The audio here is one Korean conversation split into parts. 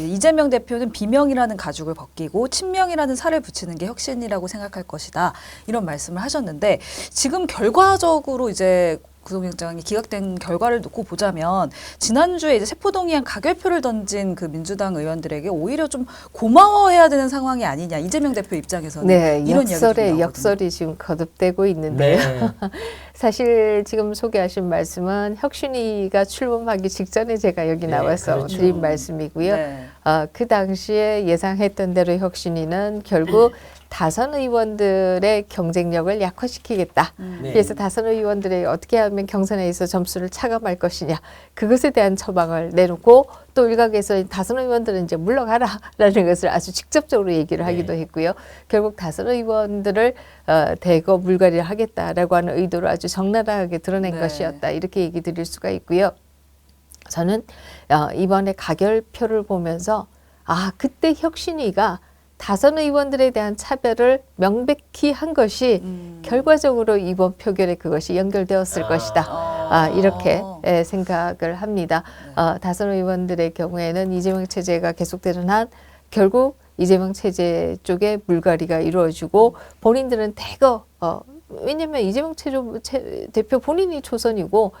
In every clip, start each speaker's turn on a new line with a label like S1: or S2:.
S1: 이재명 대표는 비명이라는 가죽을 벗기고 친명이라는 살을 붙이는 게 혁신이라고 생각할 것이다. 이런 말씀을 하셨는데 지금 결과적으로 이제 구속영장이 기각된 결과를 놓고 보자면 지난주에 이제 세포동의안 가결표를 던진 그 민주당 의원들에게 오히려 좀 고마워해야 되는 상황이 아니냐. 이재명 대표 입장에서는
S2: 네,
S1: 이런 이야기가
S2: 역설이 지금 거듭되고 있는데요.
S3: 네.
S2: 사실 지금 소개하신 말씀은 혁신위가 출범하기 직전에 제가 여기 나와서
S3: 그렇죠.
S2: 드린 말씀이고요.
S1: 네.
S2: 그 당시에 예상했던 대로 혁신위는 결국 다선 의원들의 경쟁력을 약화시키겠다.
S3: 네.
S2: 그래서 다선 의원들이 어떻게 하면 경선에 있어 점수를 차감할 것이냐. 그것에 대한 처방을 내놓고 또 일각에서 다선 의원들은 이제 물러가라라는 것을 아주 직접적으로 얘기를 하기도 했고요. 결국 다선 의원들을 대거 물갈이를 하겠다라고 하는 의도를 아주 적나라하게 드러낸
S1: 네.
S2: 것이었다. 이렇게 얘기 드릴 수가 있고요. 저는 이번에 가결표를 보면서 그때 혁신위가 다선 의원들에 대한 차별을 명백히 한 것이 결과적으로 이번 표결에 그것이 연결되었을 것이다. 이렇게 생각을 합니다. 다선 의원들의 경우에는 이재명 체제가 계속되는 한 결국 이재명 체제 쪽에 물갈이가 이루어지고 본인들은 대거 왜냐하면 이재명 대표 본인이 초선이고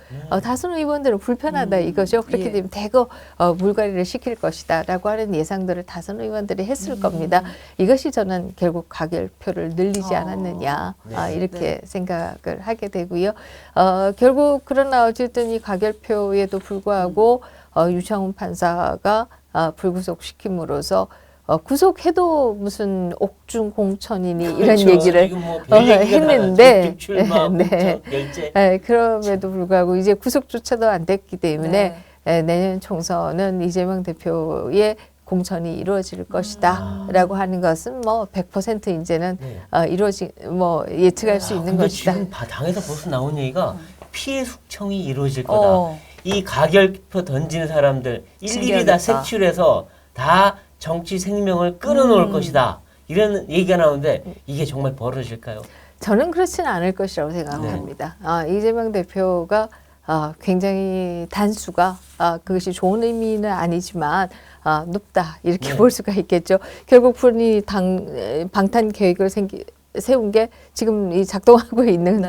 S2: 다선 의원들은 불편하다 이거죠. 그렇게 되면 대거 물갈이를 시킬 것이다 라고 하는 예상들을 다선 의원들이 했을 겁니다. 이것이 저는 결국 가결표를 늘리지 않았느냐 이렇게 생각을 하게 되고요. 결국 그러나 어쨌든 이 가결표에도 불구하고 유창훈 판사가 불구속시킴으로써 구속해도 무슨 옥중 공천이니 이런
S3: 그렇죠.
S2: 얘기를 했는데 그럼에도 불구하고 이제 구속조차도 안 됐기 때문에 내년 총선은 이재명 대표의 공천이 이루어질 것이다 라고 하는 것은 뭐 100% 이제는 예측할 수 있는 것이다.
S3: 지금 당에서 벌써 나온 얘기가 피해 숙청이 이루어질 거다. 이 가결표 던지는 사람들 일일이 다 색출해서 다 정치 생명을 끊어놓을 것이다. 이런 얘기가 나오는데 이게 정말 벌어질까요?
S2: 저는 그렇지는 않을 것이라고 생각합니다. 이재명 대표가 굉장히 단수가 그것이 좋은 의미는 아니지만 높다 이렇게 볼 수가 있겠죠. 결국 본인이 방탄 계획을 세운 게 지금 이 작동하고 있는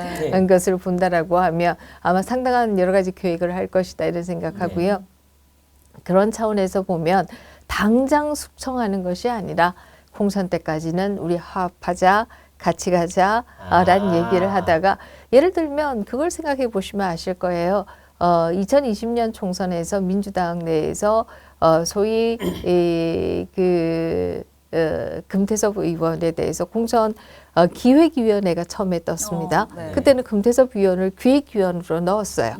S2: 것을 본다라고 하면 아마 상당한 여러 가지 계획을 할 것이다 이런 생각하고요. 그런 차원에서 보면 당장 숙청하는 것이 아니라 공천 때까지는 우리 화합하자, 같이 가자라는 얘기를 하다가 예를 들면 그걸 생각해 보시면 아실 거예요. 2020년 총선에서 민주당 내에서 소위 금태섭 의원에 대해서 공천 기획위원회가 처음에 떴습니다. 그때는 금태섭 의원을 기획위원으로 넣었어요.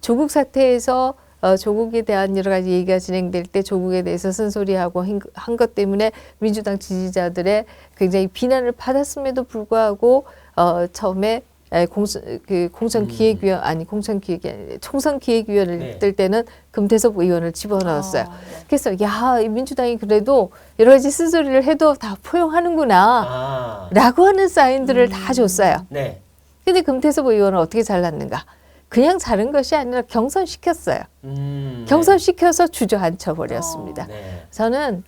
S2: 조국 사태에서 조국에 대한 여러 가지 얘기가 진행될 때 조국에 대해서 쓴소리하고 한 것 때문에 민주당 지지자들의 굉장히 비난을 받았음에도 불구하고 처음에 총선 기획위원을 뜰 때는 금태섭 의원을 집어넣었어요. 그래서 이 민주당이 그래도 여러 가지 쓴소리를 해도 다 포용하는구나 라고 하는 사인들을 다 줬어요. 근데 금태섭 의원은 어떻게 잘랐는가? 그냥 자른 것이 아니라 경선시켰어요. 경선시켜서 주저앉혀 버렸습니다. 저는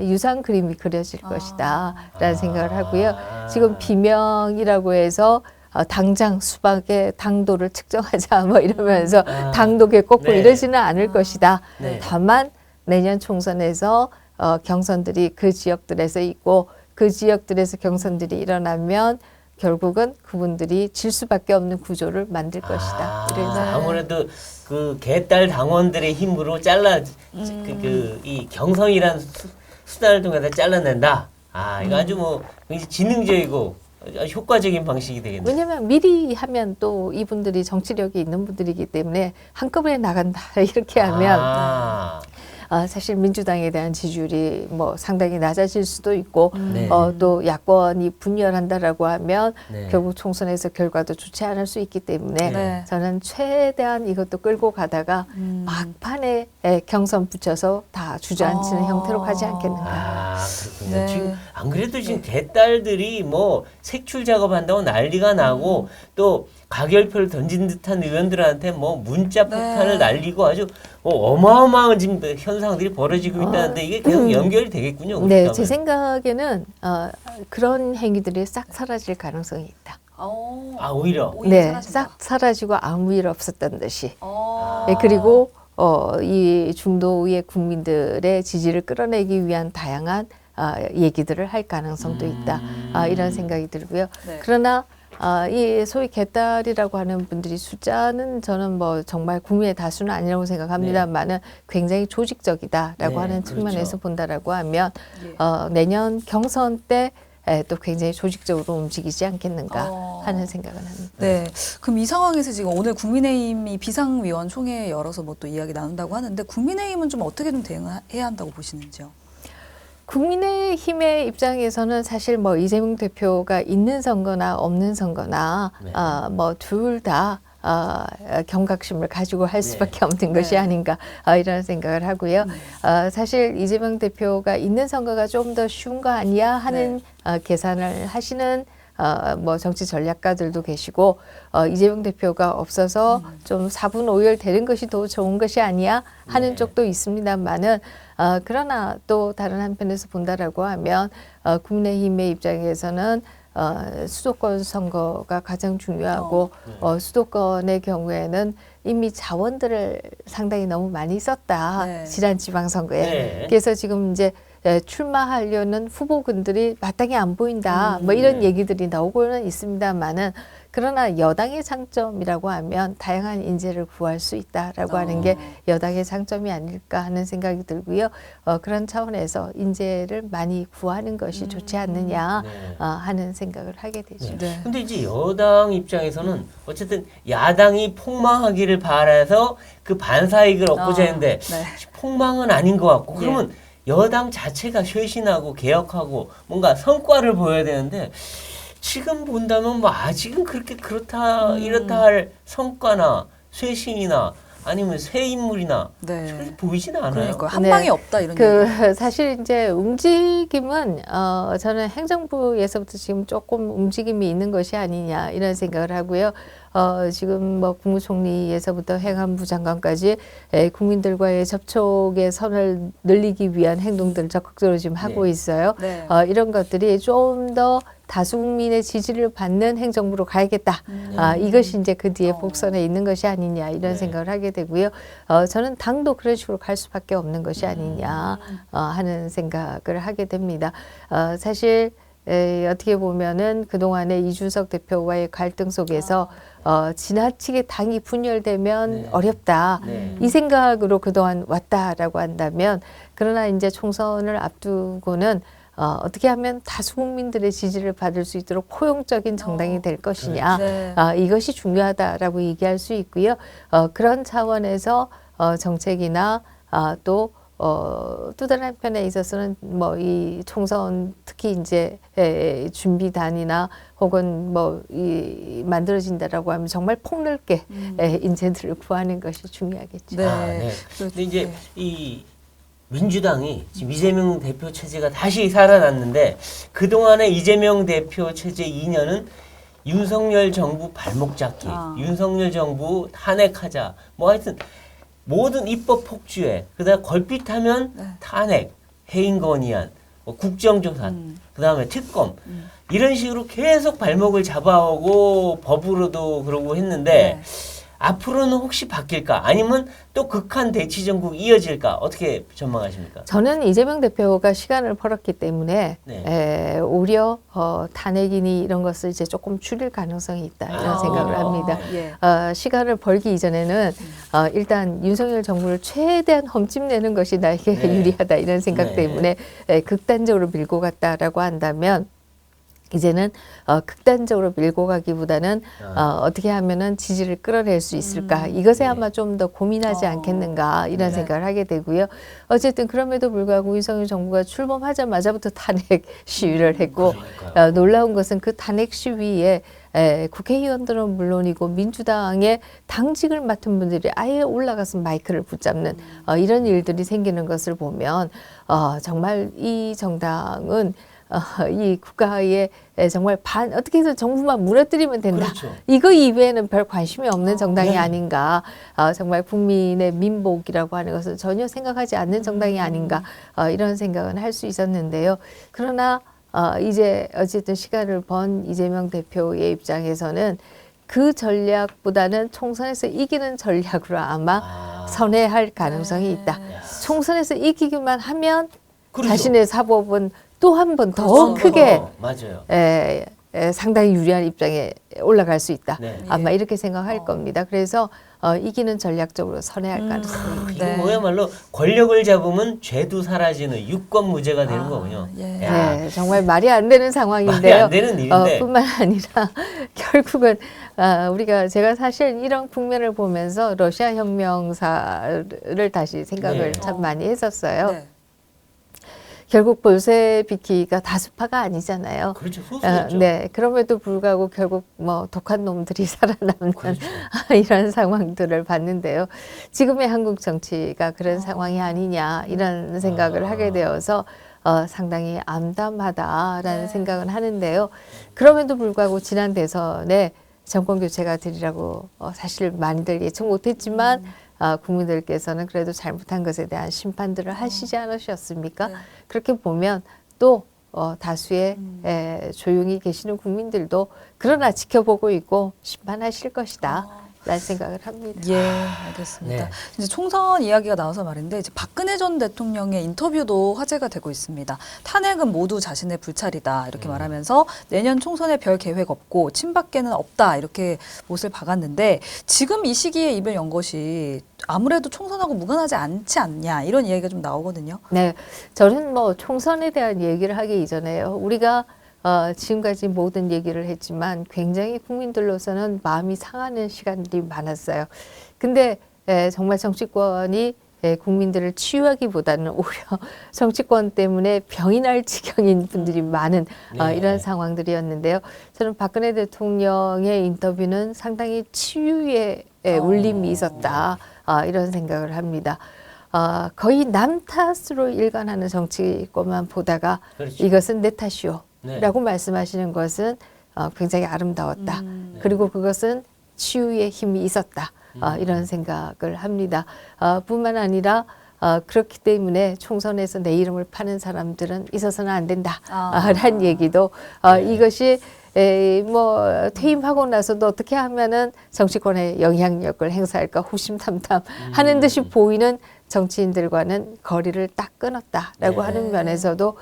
S2: 유사한 그림이 그려질 것이다 라는 생각을 하고요. 지금 비명이라고 해서 당장 수박의 당도를 측정하자 뭐 이러면서 당도계 꺾고 이러지는 않을 것이다. 다만 내년 총선에서 경선들이 그 지역들에서 있고 그 지역들에서 경선들이 일어나면 결국은 그분들이 질 수밖에 없는 구조를 만들 것이다. 그래서
S3: 아무래도 그 개딸 당원들의 힘으로 이 경선이라는 수단을 통해서 잘라낸다. 이거 아주 뭐 굉장히 지능적이고 효과적인 방식이 되겠네요.
S2: 왜냐하면 미리 하면 또 이분들이 정치력이 있는 분들이기 때문에 한꺼번에 나간다 이렇게 하면 사실 민주당에 대한 지지율이 뭐 상당히 낮아질 수도 있고 또 야권이 분열한다라고 하면 결국 총선에서 결과도 좋지 않을 수 있기 때문에 저는 최대한 이것도 끌고 가다가 막판에 경선 붙여서 다 주저앉히는 형태로 가지 않겠는가.
S3: 그렇군요. 지금 안 그래도 지금 개딸들이 뭐 색출 작업한다고 난리가 나고 또 가결표를 던진 듯한 의원들한테 뭐 문자 폭탄을 날리고 아주 어마어마한 지금 현상들이 벌어지고 있다는데 이게 계속 연결이 되겠군요.
S2: 네,
S3: 그렇다면.
S2: 제 생각에는 그런 행위들이 싹 사라질 가능성이 있다.
S3: 아 오히려
S2: 네,
S1: 사라진다.
S2: 싹 사라지고 아무 일 없었던 듯이.
S1: 어.
S2: 네, 그리고 이 중도의 국민들의 지지를 끌어내기 위한 다양한 얘기들을 할 가능성도 있다. 이런 생각이 들고요.
S1: 네.
S2: 그러나 이 소위 개딸이라고 하는 분들이 숫자는 저는 뭐 정말 국민의 다수는 아니라고 생각합니다만은 굉장히 조직적이다라고
S3: 네,
S2: 하는
S3: 그렇죠.
S2: 측면에서 본다라고 하면
S1: 예.
S2: 내년 경선 때 또 굉장히 조직적으로 움직이지 않겠는가 하는 생각을 합니다.
S1: 네. 그럼 이 상황에서 지금 오늘 국민의힘이 비상위원 총회 열어서 뭐 또 이야기 나눈다고 하는데 국민의힘은 좀 어떻게 좀 대응해야 한다고 보시는지요?
S2: 국민의힘의 입장에서는 사실 뭐 이재명 대표가 있는 선거나 없는 선거나
S3: 네.
S2: 뭐 둘 다 경각심을 가지고 할 수밖에 없는
S1: 네.
S2: 것이 아닌가 이런 생각을 하고요. 사실 이재명 대표가 있는 선거가 좀 더 쉬운 거 아니야 하는 계산을 하시는 뭐 정치 전략가들도 계시고 이재명 대표가 없어서 좀 4분 5열 되는 것이 더 좋은 것이 아니야 하는
S3: 네.
S2: 쪽도 있습니다만은 그러나 또 다른 한편에서 본다라고 하면 국민의힘의 입장에서는 수도권 선거가 가장 중요하고 수도권의 경우에는 이미 자원들을 상당히 너무 많이 썼다.
S1: 네.
S2: 지난 지방선거에.
S3: 네.
S2: 그래서 지금 이제 출마하려는 후보군들이 마땅히 안 보인다. 뭐 이런
S3: 네.
S2: 얘기들이 나오고는 있습니다만은 그러나 여당의 장점이라고 하면 다양한 인재를 구할 수 있다라고 하는 게 여당의 장점이 아닐까 하는 생각이 들고요. 그런 차원에서 인재를 많이 구하는 것이 좋지 않느냐
S3: 네.
S2: 하는 생각을 하게 되죠.
S1: 네.
S3: 근데 이제 여당 입장에서는 어쨌든 야당이 폭망하기를 바라서 그 반사이익을 얻고자 했는데
S1: 네.
S3: 폭망은 아닌 것 같고 그러면 여당 자체가 쇄신하고 개혁하고 뭔가 성과를 보여야 되는데 지금 본다면 뭐 아직은 그렇다 이렇다 할 성과나 쇄신이나 아니면 새 인물이나
S1: 네.
S3: 전혀 보이지는 않아요.
S1: 그러니까 한
S2: 네.
S1: 방이 없다 이런 얘기.
S2: 사실 이제 움직임은 저는 행정부에서부터 지금 조금 움직임이 있는 것이 아니냐 이런 생각을 하고요. 지금 뭐 국무총리에서부터 행안부 장관까지 국민들과의 접촉의 선을 늘리기 위한 행동들을 적극적으로 지금 하고 있어요.
S1: 네.
S2: 이런 것들이 좀 더 다수 국민의 지지를 받는 행정부로 가야겠다. 이것이 이제 그 뒤에 복선에 있는 것이 아니냐 이런
S3: 네.
S2: 생각을 하게 되고요. 저는 당도 그런 식으로 갈 수밖에 없는 것이 아니냐 하는 생각을 하게 됩니다. 사실 어떻게 보면은 그동안의 이준석 대표와의 갈등 속에서 지나치게 당이 분열되면
S3: 네.
S2: 어렵다.
S3: 네.
S2: 이 생각으로 그동안 왔다라고 한다면 그러나 이제 총선을 앞두고는 어떻게 하면 다수 국민들의 지지를 받을 수 있도록 포용적인 정당이 될 것이냐.
S1: 네.
S2: 이것이 중요하다라고 얘기할 수 있고요. 그런 차원에서 정책이나 또 다른 한편에 있어서는 뭐 이 총선 특히 이제 준비단이나 혹은 뭐 이 만들어진다라고 하면 정말 폭넓게 인재들을 구하는 것이 중요하겠죠.
S1: 네.
S3: 네. 근데 이제 이 민주당이 지금 이재명 대표 체제가 다시 살아났는데 그동안의 이재명 대표 체제 2년은 윤석열 정부 발목 잡기, 윤석열 정부 탄핵하자, 뭐 하여튼 모든 입법 폭주에 그다음 걸핏하면 탄핵, 해임 건의안, 뭐 국정조사, 그다음에 특검 이런 식으로 계속 발목을 잡아오고 법으로도 그러고 했는데 앞으로는 혹시 바뀔까? 아니면 또 극한 대치 정국 이어질까? 어떻게 전망하십니까?
S2: 저는 이재명 대표가 시간을 벌었기 때문에
S3: 네.
S2: 오히려 탄핵이니 이런 것을 이제 조금 줄일 가능성이 있다 이런 생각을 합니다.
S1: 예.
S2: 시간을 벌기 이전에는 일단 윤석열 정부를 최대한 험집내는 것이 나에게
S3: 네.
S2: 유리하다 이런 생각
S3: 네.
S2: 때문에 극단적으로 밀고 갔다라고 한다면 이제는 극단적으로 밀고 가기보다는 어떻게 하면은 지지를 끌어낼 수 있을까 이것에
S3: 네.
S2: 아마 좀 더 고민하지 않겠는가 이런
S3: 네.
S2: 생각을 하게 되고요. 어쨌든 그럼에도 불구하고 윤석열 정부가 출범하자마자부터 탄핵 시위를 했고
S3: 그러니까요.
S2: 놀라운 것은 그 탄핵 시위에 국회의원들은 물론이고 민주당의 당직을 맡은 분들이 아예 올라가서 마이크를 붙잡는 이런 일들이 생기는 것을 보면 정말 이 정당은 이 국가에 정말 어떻게 해서 정부만 무너뜨리면 된다.
S3: 그렇죠.
S2: 이거 이외에는 별 관심이 없는 정당이
S3: 네.
S2: 아닌가. 정말 국민의 민복이라고 하는 것을 전혀 생각하지 않는 정당이 아닌가. 이런 생각은 할 수 있었는데요. 그러나 이제 어쨌든 시간을 번 이재명 대표의 입장에서는 그 전략보다는 총선에서 이기는 전략으로 아마 선회할 가능성이 있다. 총선에서 이기기만 하면
S3: 그렇죠.
S2: 자신의 사법은 또 한 번 더 크게
S3: 맞아요.
S2: 상당히 유리한 입장에 올라갈 수 있다.
S3: 네.
S2: 아마 이렇게 생각할 겁니다. 그래서 이기는 전략적으로 선회할 가능성이 있다.
S3: 이거
S1: 네.
S3: 뭐야말로 권력을 잡으면 죄도 사라지는 유권무죄가 되는 거군요.
S1: 예.
S3: 야,
S2: 네, 정말 말이 안 되는 상황인데요.
S3: 말이 안 되는 일인데.
S2: 뿐만 아니라 결국은 제가 사실 이런 국면을 보면서 러시아 혁명사를 다시 생각을
S3: 네.
S2: 참 많이 했었어요.
S1: 네.
S2: 결국 볼세비키가 다수파가 아니잖아요.
S3: 그렇죠. 소수였죠.
S2: 네, 그럼에도 불구하고 결국 뭐 독한 놈들이 살아남는
S3: 그렇죠.
S2: 이런 상황들을 봤는데요. 지금의 한국 정치가 그런 상황이 아니냐 이런 생각을 하게 되어서 상당히 암담하다라는
S1: 네.
S2: 생각은 하는데요. 그럼에도 불구하고 지난 대선에 정권 교체가 되리라고 사실 많이들 예측 못했지만 국민들께서는 그래도 잘못한 것에 대한 심판들을 하시지 않으셨습니까?
S1: 네.
S2: 그렇게 보면 또 다수의 조용히 계시는 국민들도 그러나 지켜보고 있고 심판하실 것이다. 라는 생각을 합니다.
S1: 예, 알겠습니다.
S3: 네.
S1: 이제 총선 이야기가 나와서 말인데 이제 박근혜 전 대통령의 인터뷰도 화제가 되고 있습니다. 탄핵은 모두 자신의 불찰이다 이렇게 말하면서 내년 총선에 별 계획 없고 친박계는 없다 이렇게 못을 박았는데 지금 이 시기에 입을 연 것이 아무래도 총선하고 무관하지 않지 않냐 이런 이야기가 좀 나오거든요.
S2: 네, 저는 뭐 총선에 대한 얘기를 하기 이전에요. 우리가 지금까지 모든 얘기를 했지만 굉장히 국민들로서는 마음이 상하는 시간들이 많았어요. 근데 정말 정치권이 국민들을 치유하기보다는 오히려 정치권 때문에 병이 날 지경인 분들이 많은 이런 상황들이었는데요. 저는 박근혜 대통령의 인터뷰는 상당히 치유의 울림이 있었다. 이런 생각을 합니다. 거의 남 탓으로 일관하는 정치권만 보다가
S3: 그렇죠.
S2: 이것은 내 탓이오.
S3: 네.
S2: 라고 말씀하시는 것은 굉장히 아름다웠다. 그리고 그것은 치유의 힘이 있었다. 이런 생각을 합니다. 뿐만 아니라 그렇기 때문에 총선에서 내 이름을 파는 사람들은 있어서는 안 된다. 라는 얘기도 이것이 뭐 퇴임하고 나서도 어떻게 하면은 정치권에 영향력을 행사할까 호심탐탐 하는 듯이 보이는 정치인들과는 거리를 딱 끊었다라고 하는 면에서도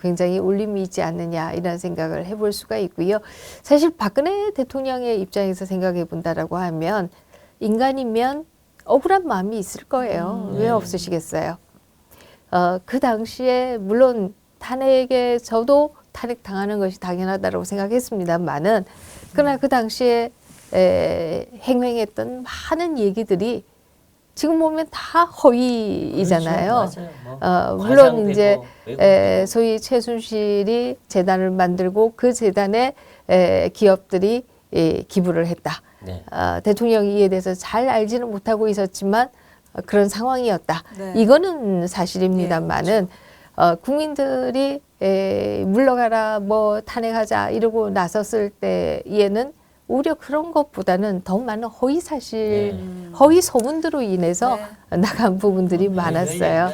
S2: 굉장히 울림이 있지 않느냐 이런 생각을 해볼 수가 있고요. 사실 박근혜 대통령의 입장에서 생각해 본다라고 하면 인간이면 억울한 마음이 있을 거예요. 왜 없으시겠어요? 그 당시에 물론 탄핵에 저도 탄핵 당하는 것이 당연하다고 생각했습니다만은 그러나 그 당시에 행행했던 많은 얘기들이 지금 보면 다 허위이잖아요.
S3: 그렇죠. 맞아요.
S2: 물론 이제
S3: 과장되고
S2: 소위 최순실이 재단을 만들고 그 재단에 기업들이 기부를 했다.
S3: 네.
S2: 대통령이 이에 대해서 잘 알지는 못하고 있었지만 그런 상황이었다.
S1: 네.
S2: 이거는 사실입니다만은 국민들이 물러가라 뭐 탄핵하자 이러고 나섰을 때에는 오히려 그런 것보다는 더 많은 허위 사실, 허위 소문들로 인해서 나간 부분들이 많았어요.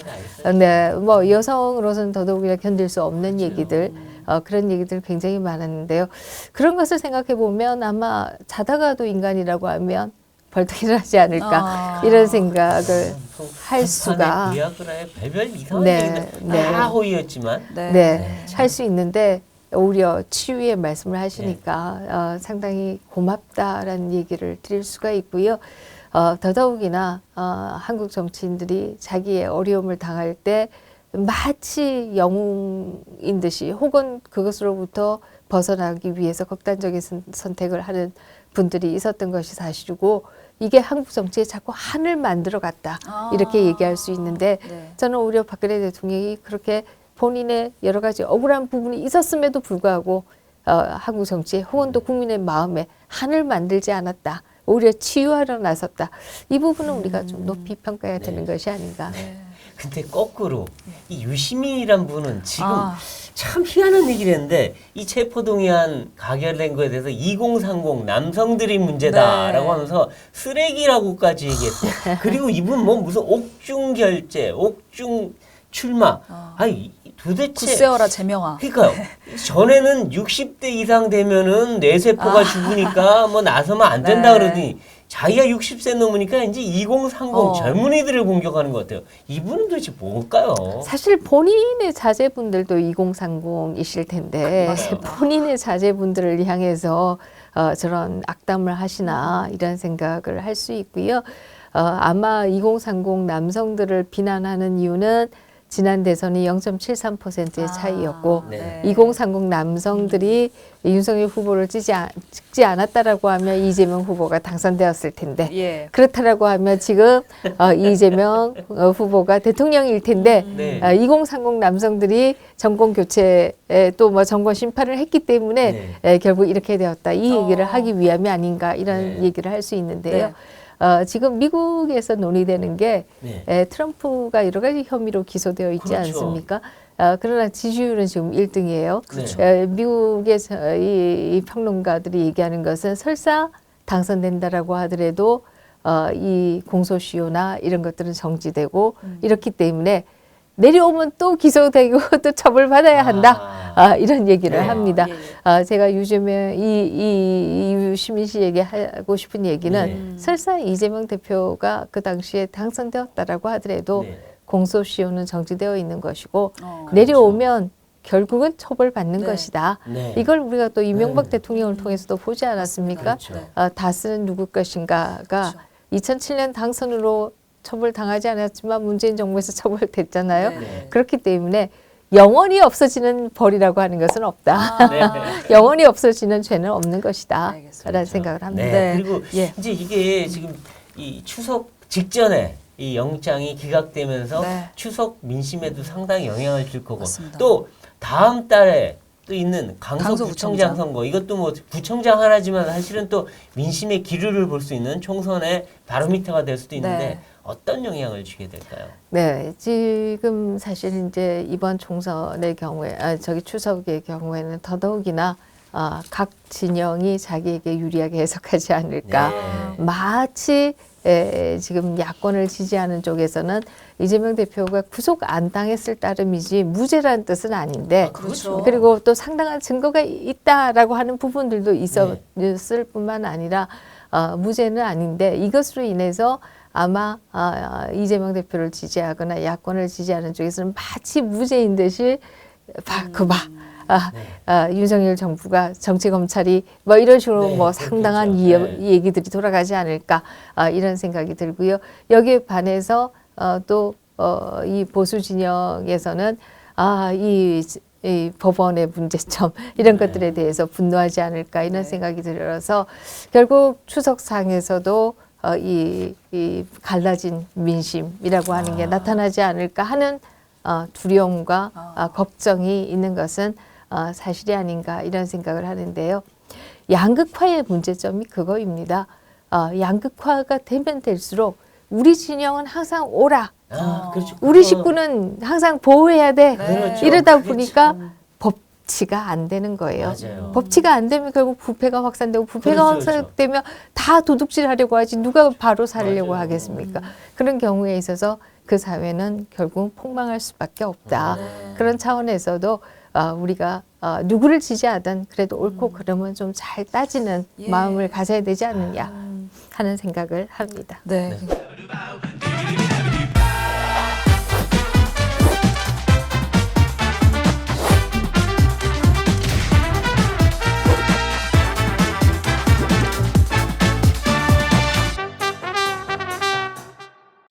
S2: 네, 뭐 여성으로서는 더더욱이나 견딜 수 없는 얘기들, 그런 얘기들 굉장히 많았는데요. 그런 것을 생각해 보면 아마 자다가도 인간이라고 하면 벌떡 일어나지 않을까 이런 생각을 할 수가
S3: 비아그라의 별별 이상한
S2: 네,
S3: 얘기들
S2: 네.
S3: 다 허위였지만
S2: 할 수 있는데 오히려 치유의 말씀을 하시니까 상당히 고맙다라는 얘기를 드릴 수가 있고요. 더더욱이나 한국 정치인들이 자기의 어려움을 당할 때 마치 영웅인 듯이 혹은 그것으로부터 벗어나기 위해서 극단적인 선택을 하는 분들이 있었던 것이 사실이고 이게 한국 정치에 자꾸 한을 만들어 갔다 이렇게 얘기할 수 있는데 저는 오히려 박근혜 대통령이 그렇게 본인의 여러 가지 억울한 부분이 있었음에도 불구하고 한국 정치에 혹은 또 국민의 마음에 한을 만들지 않았다. 오히려 치유하러 나섰다. 이 부분은 우리가 좀 높이 평가해야 되는 것이 아닌가.
S3: 근데 거꾸로 이 유시민이란 분은 지금
S1: 아.
S3: 참 희한한 얘기를 했는데 이 체포동의안 가결된 거에 대해서 2030 남성들이 문제다라고
S1: 네.
S3: 하면서 쓰레기라고까지 얘기했어요. 그리고 이분 뭐 무슨 옥중 결재, 옥중 출마. 아니 도대체
S1: 굳세어라 제명아.
S3: 그러니까요. 전에는 60대 이상 되면은 뇌세포가 죽으니까 뭐 나서면 안 된다
S1: 네.
S3: 그러더니 자기가 60세 넘으니까 이제 2030 젊은이들을 공격하는 것 같아요. 이분은 도대체 뭘까요?
S2: 사실 본인의 자제분들도 2030이실 텐데
S3: 맞습니다.
S2: 본인의 자제분들을 향해서 저런 악담을 하시나 이런 생각을 할 수 있고요. 아마 2030 남성들을 비난하는 이유는 지난 대선이 0.73%의 차이였고
S3: 네.
S2: 2030 남성들이 윤석열 후보를 찍지 않았다라고 하면 이재명 후보가 당선되었을 텐데
S1: 예.
S2: 그렇다라고 하면 지금 이재명 후보가 대통령일 텐데
S3: 네.
S2: 2030 남성들이 정권 교체에 또 뭐 정권 심판을 했기 때문에 결국 이렇게 되었다. 이 얘기를 하기 위함이 아닌가 이런
S3: 네.
S2: 얘기를 할 수 있는데요.
S1: 네.
S2: 지금 미국에서 논의되는 게
S3: 네.
S2: 트럼프가 여러 가지 혐의로 기소되어 있지
S3: 그렇죠.
S2: 않습니까? 그러나 지지율은 지금 1등이에요.
S3: 그렇죠.
S2: 미국에서 이 평론가들이 얘기하는 것은 설사 당선된다라고 하더라도 이 공소시효나 이런 것들은 정지되고 이렇기 때문에 내려오면 또 기소되고 또 처벌받아야 한다. 이런 얘기를
S3: 네.
S2: 합니다.
S1: 예, 예.
S2: 제가 요즘에 이 유시민 씨에게 하고 싶은 얘기는
S3: 네.
S2: 설사 이재명 대표가 그 당시에 당선되었다라고 하더라도
S3: 네.
S2: 공소시효는 정지되어 있는 것이고
S1: 어.
S2: 내려오면 결국은 처벌받는
S1: 네.
S2: 것이다.
S3: 네.
S2: 이걸 우리가 또 이명박
S3: 네.
S2: 대통령을 통해서도 보지 않았습니까?
S3: 그렇죠.
S1: 네.
S2: 다스는 누구 것인가가
S1: 그렇죠.
S2: 2007년 당선으로 처벌당하지 않았지만 문재인 정부에서 처벌됐잖아요.
S1: 네.
S2: 그렇기 때문에 영원히 없어지는 벌이라고 하는 것은 없다.
S3: 네.
S2: 영원히 없어지는 죄는 없는 것이다.
S1: 알겠습니다.
S2: 라는 생각을 합니다.
S3: 네.
S1: 네.
S3: 그리고
S1: 예.
S3: 이제 이게 지금 이 추석 직전에 이 영장이 기각되면서
S1: 네.
S3: 추석 민심에도 상당히 영향을 줄 거고
S1: 맞습니다.
S3: 또 다음 달에 또 있는 강서구청장
S1: 강서구청장.
S3: 선거 이것도 뭐 구청장 하나지만 사실은 또 민심의 기류를 볼 수 있는 총선의 바로미터가 될 수도 있는데
S1: 네.
S3: 어떤 영향을 주게 될까요?
S2: 네, 지금 사실 이제 이번 총선의 경우에, 추석의 경우에는 더더욱이나 각 진영이 자기에게 유리하게 해석하지 않을까.
S3: 네.
S2: 마치 지금 야권을 지지하는 쪽에서는 이재명 대표가 구속 안 당했을 따름이지 무죄라는 뜻은 아닌데
S1: 그렇죠.
S2: 그리고 또 상당한 증거가 있다라고 하는 부분들도 있었을 뿐만 아니라 무죄는 아닌데 이것으로 인해서 아마 이재명 대표를 지지하거나 야권을 지지하는 쪽에서는 마치 무죄인 듯이 윤석열 정부가 정치 검찰이 뭐 이런 식으로
S3: 네,
S2: 뭐
S3: 그렇겠죠.
S2: 상당한
S3: 네.
S2: 이 얘기들이 돌아가지 않을까 이런 생각이 들고요. 여기에 반해서 또 이 보수 진영에서는 이 법원의 문제점 이런
S3: 네.
S2: 것들에 대해서 분노하지 않을까 이런
S1: 네.
S2: 생각이 들어서 결국 추석상에서도 이 갈라진 민심이라고 하는 게 나타나지 않을까 하는 두려움과 걱정이 있는 것은 사실이 아닌가 이런 생각을 하는데요. 양극화의 문제점이 그거입니다. 양극화가 되면 될수록 우리 진영은 항상 오라.
S3: 그렇죠.
S2: 우리 식구는 항상 보호해야 돼.
S3: 그렇죠.
S2: 이러다
S3: 그게
S2: 보니까
S3: 참-
S2: 법치가 안 되는 거예요.
S3: 맞아요.
S2: 법치가 안 되면 결국 부패가 확산되고 부패가
S3: 그렇죠,
S2: 확산되면 다 도둑질 하려고 하지 누가 바로 살려고
S3: 맞아요.
S2: 하겠습니까? 그런 경우에 있어서 그 사회는 결국 폭망할 수밖에 없다.
S3: 네.
S2: 그런 차원에서도 우리가 누구를 지지하든 그래도 옳고 그름은 좀 잘 따지는
S1: 예.
S2: 마음을 가져야 되지 않느냐 하는 생각을 합니다.
S1: 네.
S3: 네.